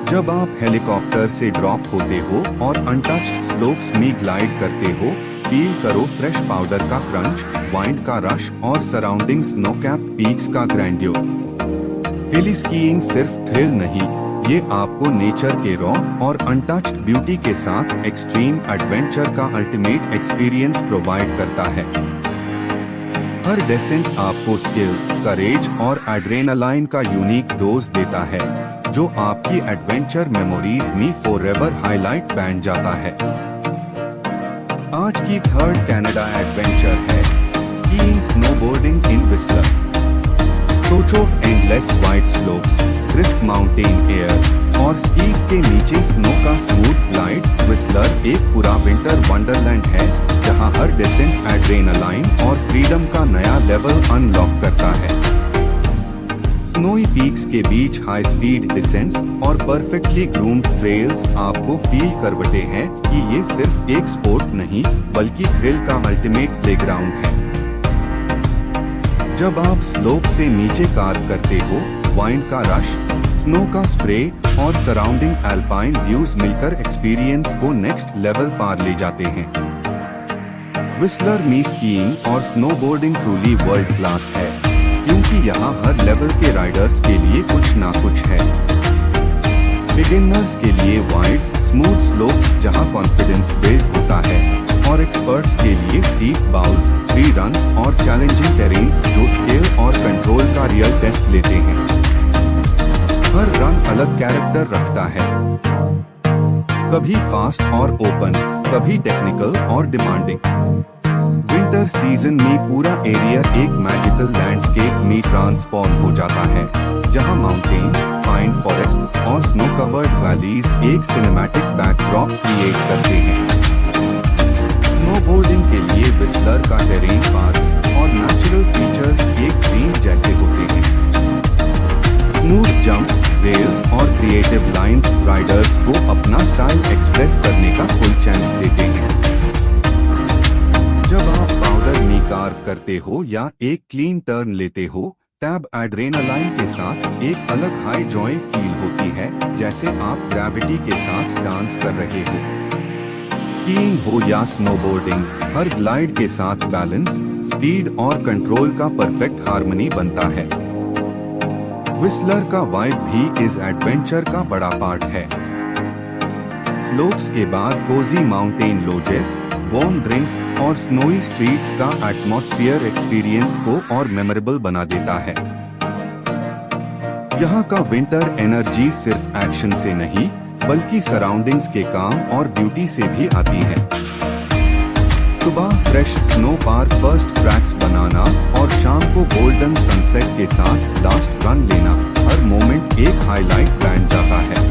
A: जब आप हेलीकॉप्टर से ड्रॉप होते हो और अनटच्ड स्लोप्स में ग्लाइड करते हो, फील करो फ्रेश पाउडर का क्रंच, वाइंड का रश और सराउंडिंग स्नो कैप्ड पीक्स का ग्रैंड्योर। हिली स्कीइंग सिर्फ थ्रिल नहीं, ये आपको नेचर के रॉ और अनटच्ड ब्यूटी के साथ एक्सट्रीम एडवेंचर का अल्टीमेट एक्सपीरियंस प्रोवाइड करता है। हर डेसेंट आपको स्किल, करेज और एड्रेनालाइन का यूनिक डोज देता है, जो आपकी एडवेंचर मेमोरीज में फॉरएवर हाईलाइट बन जाता है। आज की थर्ड कनाडा एडवेंचर है स्कीइंग स्नोबोर्डिंग इन व्हिस्लर। सोचो, endless wide slopes, crisp mountain air और स्कीज के नीचे स्नो का स्मूथ ग्लाइड। व्हिस्लर एक पूरा विंटर वंडरलैंड है, जहां हर डेसेंट एड्रेनालाइन और फ्रीडम का नया लेवल अनलॉक करता है। स्नोई पीक्स के बीच हाई स्पीड डिसेंट्स और परफेक्टली ग्रूम्ड ट्रेल्स आपको फील करवते हैं कि ये सिर्फ एक स्पोर्ट नहीं, बल्कि थ्रिल का अल्टीमेट प्लेग्राउंड है। जब आप स्लोप से नीचे कार करते हो, वाइंड का रश, स्नो का स्प्रे और सराउंडिंग अल्पाइन व्यूज मिलकर एक्सपीरियंस को नेक्स्ट लेवल पार ले जाते हैं। व्हिस्लर में स्कीइंग और स्नोबोर्डिंग ट्रूली वर्ल्ड क्लास है, क्योंकि यहाँ हर लेवल के राइडर्स के लिए कुछ ना कुछ है। बिगिनर्स के लिए वाइड स्मूथ स्लोप्स जहाँ कॉन्फिडेंस बिल्ड होता है, और एक्सपर्ट्स के लिए स्टीप बाउल्स, फ्री रन्स और चैलेंजिंग टेरेन्स जो स्किल और कंट्रोल का रियल टेस्ट लेते हैं। हर रन अलग कैरेक्टर रखता है, कभी फास्ट और ओपन, कभी टेक्निकल और डिमांडिंग। विंटर सीजन में पूरा एरिया एक मैजिकल लैंडस्केप में ट्रांसफॉर्म हो जाता है, जहां माउंटेन्स, पाइन फॉरेस्ट्स और स्नो कवर्ड वैलीज एक सिनेमैटिक बैकड्रॉप क्रिएट करते हैं। स्नोबोर्डिंग के लिए व्हिस्लर का टेरेन पार्क्स और नेचुरल फीचर्स एक ड्रीम जैसे होते हैं। स्मूथ जंप्स, रेल्स और क्रिएटिव लाइंस राइडर्स को अपना स्टाइल एक्सप्रेस करने का फुल चांस देते हैं। जब आप पाउडर में कार्व करते हो या एक क्लीन टर्न लेते हो, तब एड्रेनालाइन के साथ एक अलग हाई जॉय फील होती है, जैसे आप ग्रेविटी के साथ डांस कर रहे हो। स्कीइंग हो या स्नोबोर्डिंग, हर ग्लाइड के साथ बैलेंस, स्पीड और कंट्रोल का परफेक्ट हार्मनी बनता है। व्हिस्लर का वाइब भी इस एडवेंचर का बड़ा पार्ट है। स्लोप्स के बाद cozy mountain lodges, warm drinks और स्नोई स्ट्रीट्स का एटमॉस्फेयर एक्सपीरियंस को और मेमोरेबल बना देता है। यहाँ का विंटर एनर्जी सिर्फ एक्शन से नहीं, बल्कि सराउंडिंग्स के काम और ब्यूटी से भी आती है। सुबह फ्रेश स्नो पार फर्स्ट ट्रैक्स बनाना और शाम को गोल्डन सनसेट के साथ लास्ट रन लेना, हर मोमेंट एक हाईलाइट बन जाता है।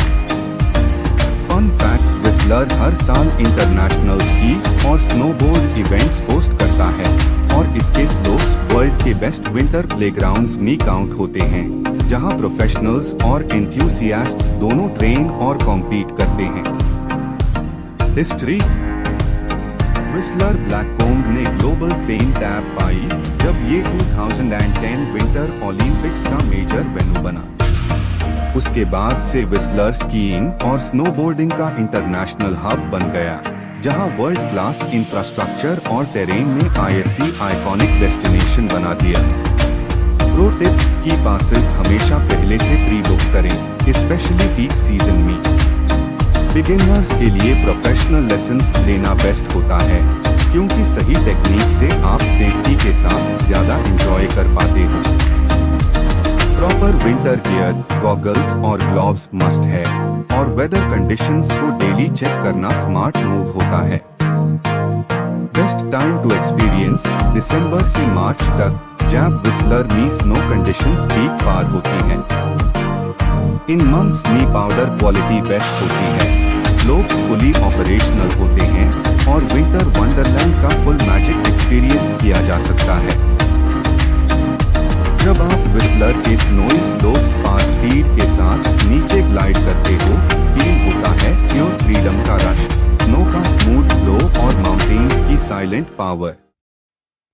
A: फन फैक्ट, व्हिस्लर हर साल इंटरनेशनल स्की और स्नोबोर्ड इवेंट्स होस्ट करता है, और इसके स्लोप्स वर्ल्ड के बेस्ट विंटर प्लेग्राउंड्स में काउंट होते हैं, जहां प्रोफेशनल्स और एंथुसियास्ट्स दोनों ट्रेन और कॉम्पीट करते हैं। हिस्ट्री, व्हिस्लर ब्लैककॉम्ब ने ग्लोबल फेम टैब पाई जब ये 2010 विंटर ओलंपिक्स का मेजर वेन्यू बना। उसके बाद से व्हिस्लर स्कीइंग और स्नोबोर्डिंग का इंटरनेशनल हब बन गया, जहां वर्ल्ड क्लास इंफ्रास्ट्रक्चर और टेरेन ने ISC आइकॉनिक डेस्टिनेशन बना दिया। प्रो टिप, स्की पासेस हमेशा पहले से प्री बुक करें, स्पेशली पीक सीजन में। बिगिनर्स के लिए प्रोफेशनल लेसन्स लेना बेस्ट होता है, क्योंकि सही टेक्निक से आप सेफ्टी के साथ ज्यादा एंजॉय कर पाते हो। प्रॉपर विंटर गियर, गॉगल्स और ग्लव्स मस्ट है, और वेदर कंडीशंस को डेली चेक करना स्मार्ट मूव होता है। बेस्ट टाइम टू एक्सपीरियंस दिसंबर से मार्च तक, जब व्हिस्लर में स्नो कंडीशंस पीक पार होती हैं। इन मंथ्स में पाउडर क्वालिटी बेस्ट होती है, स्लोप्स फुली ऑपरेशनल होते हैं, और विंटर वंडरलैंड का फुल मैजिक एक्सपीरियंस किया जा सकता है। जब आप व्हिस्लर के स्नोई स्लोप्स पास स्पीड के साथ नीचे ग्लाइड करते हो, फील होता है प्योर फ्रीडम का रश, स्नो का स्मूथ फ्लो और माउंटेन्स की साइलेंट पावर।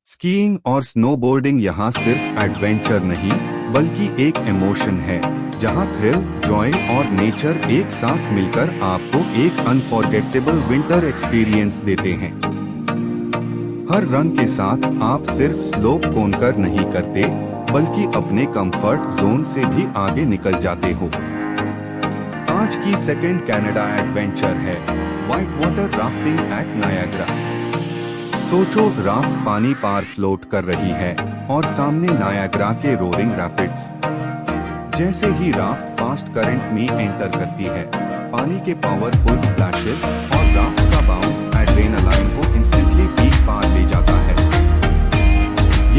A: स्कीइंग और स्नोबोर्डिंग यहाँ सिर्फ एडवेंचर नहीं, बल्कि एक इमोशन है, जहां थ्रिल, जॉय और नेचर एक साथ मिलकर आपको एक अनफॉरगेटेबल विंटर एक्सपीरियंस देते हैं। हर रन के साथ आप सिर्फ स्लोप कॉन्कर नहीं करते, बल्कि अपने कंफर्ट जोन से भी आगे निकल जाते हो। आज की सेकेंड कनाडा एडवेंचर है व्हाइट वाटर राफ्टिंग एट नायाग्रा। सोचो, राफ्ट पानी पार फ्लोट कर रही है और सामने नायाग्रा के रोरिंग रैपिड्स। जैसे ही राफ्ट फास्ट करंट में एंटर करती है, पानी के पावरफुल स्प्लैशेस और राफ्ट का बाउंस एड्रेनालाइन को इंस्टेंटली पीक पार ले जाता है।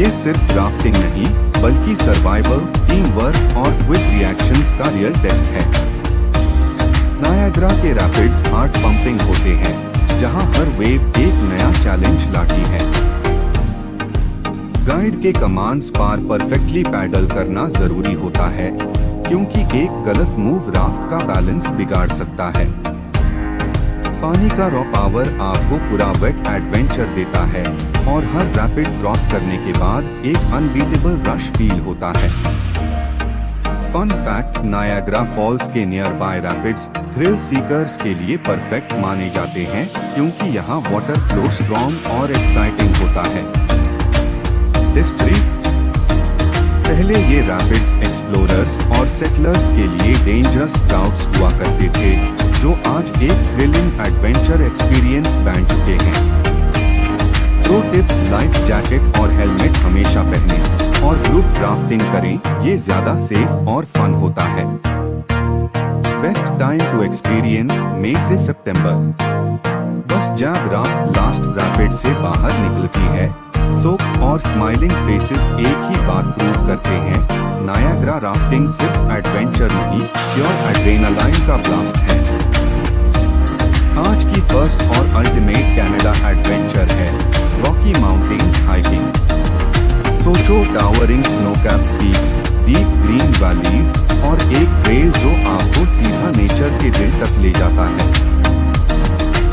A: ये सिर्फ राफ्टिंग नहीं, बल्कि सर्वाइवल, टीम वर्क और क्विक रिएक्शंस का रियल टेस्ट है। नायाग्रा के रैपिड्स हार्ट पंपिंग होते हैं, जहां हर वेव एक नया चैलेंज लाती है। गाइड के कमांड्स पर परफेक्टली पैडल करना जरूरी होता है, क्योंकि एक गलत मूव राफ्ट का बैलेंस बिगाड़ सकता है। पानी का रॉ पावर आपको पूरा वेट एडवेंचर देता है और हर रैपिड क्रॉस करने के बाद एक अनबीटेबल रश फील होता है। फन फैक्ट, नायाग्रा फॉल्स के near by rapids thrill seekers के लिए परफेक्ट माने जाते हैं, क्योंकि यहाँ वाटर फ्लो स्ट्रॉन्ग और एक्साइटिंग होता है। हिस्ट्री। पहले ये रैपिड्स एक्सप्लोरर्स और सेटलर्स के लिए डेंजरस राउट्स हुआ करते थे, जो आज एक थ्रिलिंग एडवेंचर एक्सपीरियंस बन चुके हैं। प्रो टिप, लाइफ जैकेट और हेलमेट हमेशा पहनें और ग्रुप राफ्टिंग करें, ये ज्यादा सेफ और फन होता है। बेस्ट टाइम टू एक्सपीरियंस मई से सितंबर। बस जब राफ्ट लास्ट रैपिड से बाहर निकलती है, सोक और स्माइलिंग फेसेस एक ही बात प्रूव करते हैं, नायाग्रा राफ्टिंग सिर्फ एडवेंचर नहीं, प्योर एड्रेनालाइन का ब्लास्ट है। आज की फर्स्ट और अल्टीमेट कनाडा एडवेंचर है रॉकी माउंटेन्स हाइकिंग। सोचो, towering snow-capped peaks, deep green valleys और एक ट्रेल जो आपको सीधा नेचर के दिल तक ले जाता है।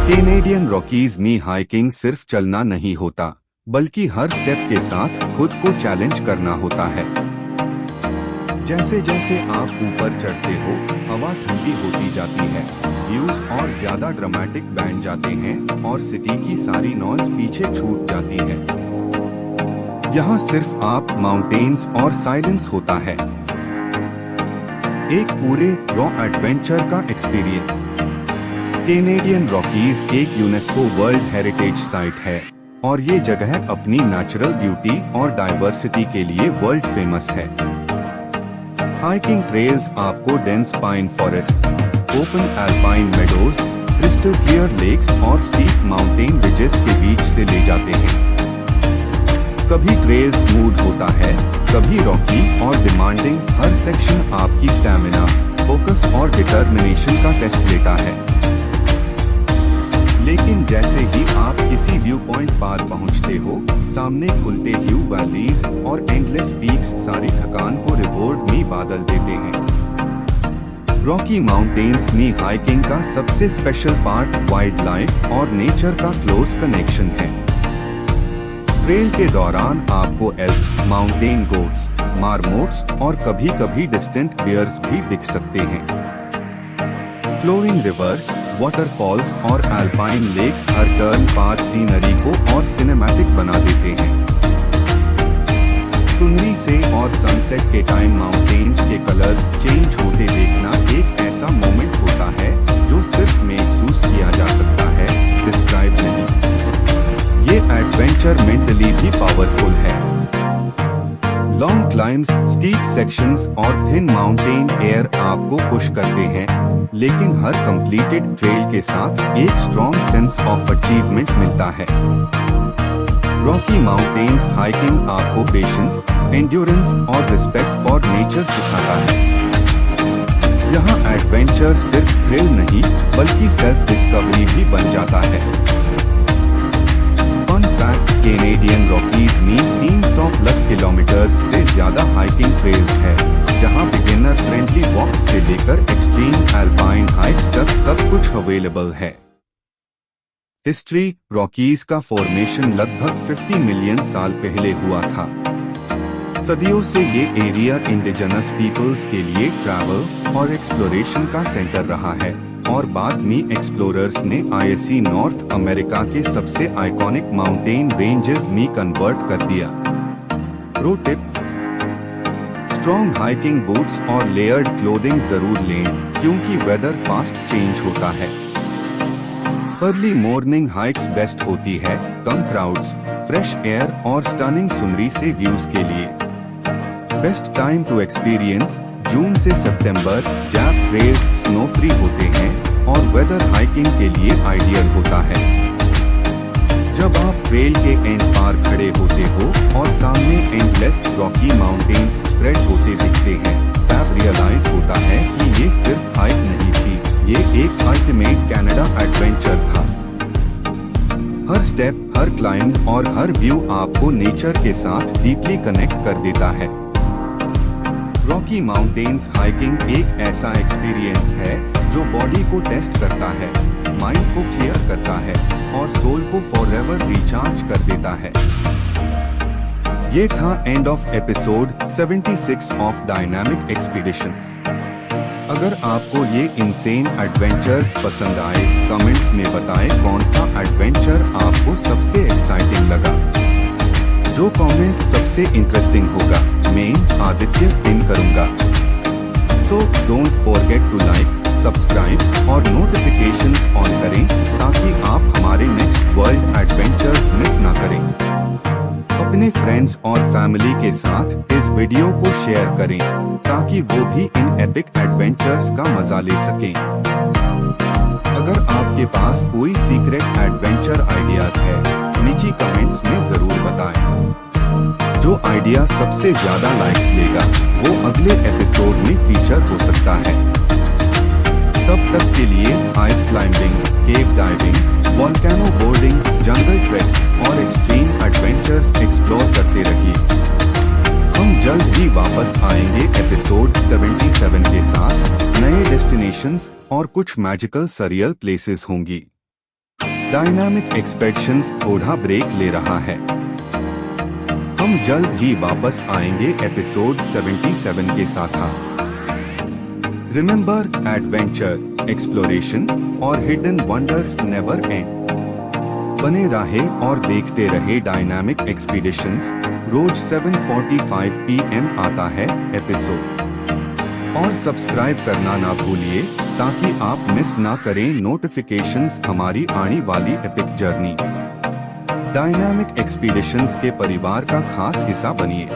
A: कैनेडियन रॉकीज में हाइकिंग सिर्फ चलना नहीं होता, बल्कि हर स्टेप के साथ खुद को चैलेंज करना होता है। जैसे जैसे आप ऊपर चढ़ते हो, हवा ठंडी होती जाती है, व्यूज और ज्यादा ड्रामेटिक बन जाते हैं और सिटी की सारी नॉइज पीछे छूट जाती है। यहाँ सिर्फ आप, माउंटेन्स और साइलेंस होता है। एक पूरे रॉ एडवेंचर का एक्सपीरियंस। कैनेडियन रॉकीज एक यूनेस्को वर्ल्ड हेरिटेज साइट है और ये जगह अपनी नेचुरल ब्यूटी और डाइवर्सिटी के लिए वर्ल्ड फेमस है। हाइकिंग ट्रेल्स आपको dense pine forests, open alpine meadows, crystal clear lakes और स्टीप माउंटेन रिजेस के बीच से ले जाते हैं। कभी ट्रेल स्मूथ होता है, कभी रॉकी और डिमांडिंग, हर सेक्शन आपकी स्टैमिना, फोकस और डिटर्मिनेशन का टेस्ट लेता है। लेकिन जैसे ही आप किसी व्यू पॉइंट पार पहुंचते हो, सामने खुलते व्यू वैलीज और एंडलेस पीक्स सारी थकान को रिवॉर्ड में बदल देते हैं। रॉकी माउंटेन्स में हाइकिंग का सबसे स्पेशल पार्ट वाइल्ड लाइफ और नेचर का क्लोज कनेक्शन है। ट्रेल के दौरान आपको एल्क, माउंटेन गोट्स, मार्मोट्स और कभी कभी डिस्टेंट बियर्स भी दिख सकते हैं। फ्लोइंग रिवर्स, वाटरफॉल्स और अल्पाइन लेक्स हर टर्न पार सीनरी को और सिनेमैटिक बना देते हैं। सुनरी से और सनसेट के टाइम माउंटेन्स के कलर्स चेंज होते देखना एक ऐसा मोमेंट होता है जो सिर्फ महसूस किया जा सकता है, डिस्क्राइब नहीं। ये एडवेंचर मेंटली भी पावरफुल है। लॉन्ग क्लाइम्स, स्टीप सेक्शंस और थिन माउंटेन एयर आपको पुश करते हैं, लेकिन हर कंप्लीटेड ट्रेल के साथ एक स्ट्रॉन्ग सेंस ऑफ अचीवमेंट मिलता है। रॉकी माउंटेन्स हाइकिंग आपको पेशेंस, एंड्योरेंस और रिस्पेक्ट फॉर नेचर सिखाता है। यहाँ एडवेंचर सिर्फ थ्रिल नहीं, बल्कि सेल्फ डिस्कवरी भी बन जाता है। फन फैक्ट, कैनेडियन रॉकीज में 300+ किलोमीटर्स से ज्यादा हाइकिंग ट्रेल्स है, जहां बिगिनर फ्रेंडली वॉक्स से लेकर एक्सट्रीम अल्पाइन हाइट्स तक सब कुछ अवेलेबल है। हिस्ट्री, रॉकीज का फॉर्मेशन लगभग 50 मिलियन साल पहले हुआ था। सदियों से ये एरिया इंडिजिनस पीपल्स के लिए ट्रैवल और एक्सप्लोरेशन का सेंटर रहा है और बाद में एक्सप्लोरर्स ने आईएससी नॉर्थ अमेरिका के सबसे आइकॉनिक माउंटेन रेंजेस में कन्वर्ट कर दिया। Pro tip: strong hiking boots और लेयर्ड क्लोथिंग जरूर लें क्योंकि वेदर फास्ट चेंज होता है। अर्ली मॉर्निंग हाइक्स बेस्ट होती है, कम क्राउड्स, फ्रेश एयर और स्टनिंग सीनरी से व्यूज के लिए। बेस्ट टाइम टू एक्सपीरियंस: जून से सितंबर, जब ट्रेल्स स्नो फ्री होते हैं और वेदर हाइकिंग के लिए आइडियल होता है। जब आप ट्रेल के एंड पार खड़े होते हो और सामने एंडलेस रॉकी माउंटेन्स स्प्रेड होते दिखते हैं, तब रियलाइज होता है कि ये सिर्फ हाइक नहीं थी, ये एक अल्टीमेट कनाडा एडवेंचर था। हर स्टेप, हर क्लाइंब और हर व्यू आपको नेचर के साथ डीपली कनेक्ट कर देता है। रॉकी माउंटेन्स हाइकिंग एक ऐसा एक्सपीरियंस है जो बॉडी को टेस्ट करता है, माइंड को क्लियर करता है और सोल को फॉरएवर रिचार्ज कर देता है। ये था end of episode 76 of dynamic expeditions. अगर आपको ये इनसेन एडवेंचर्स पसंद आए, कमेंट्स में बताएं कौन सा एडवेंचर आपको सबसे एक्साइटिंग लगा। जो कमेंट सबसे इंटरेस्टिंग होगा, मैं आदित्य पिन करूंगा। So don't forget to like, subscribe और नोटिफिकेशंस ऑन करें ताकि आप हमारे नेक्स्ट वर्ल्ड एडवेंचर्स मिस ना करें। अपने फ्रेंड्स और फैमिली के साथ इस वीडियो को शेयर करें ताकि वो भी इन एपिक एडवेंचर्स का मजा ले सकें। अगर आपके पास कोई सीक्रेट एडवेंचर आइडियाज है, नीचे कमेंट्स में जरूर बताएं। जो आइडिया सबसे ज्यादा लाइक्स लेगा वो अगले एपिसोड में फीचर हो सकता है। तब तक के लिए आइस क्लाइंबिंग, केव डाइविंग, वॉल्केनो बोर्डिंग, जंगल ट्रेक्स और एक्सट्रीम एडवेंचर्स एक्सप्लोर करते रहिए। हम जल्द ही वापस आएंगे एपिसोड 77 के साथ। नए डेस्टिनेशंस और कुछ मैजिकल सरियल प्लेसेस होंगी। डायनामिक एक्सपेडिशंस थोड़ा ब्रेक ले रहा है। हम जल्द ही वापस आएंगे एपिसोड 77 के साथ। रिमेंबर, एडवेंचर, एक्सप्लोरेशन और हिडन वंडर्स नेवर एंड। बने रहे और देखते रहे डायनामिक एक्सपीडिशंस। रोज 7:45 PM आता है एपिसोड। और सब्सक्राइब करना ना भूलिए ताकि आप मिस ना करें नोटिफिकेशंस हमारी आने वाली एपिक जर्नीज। डायनामिक एक्सपीडिशंस के परिवार का खास हिस्सा बनिए।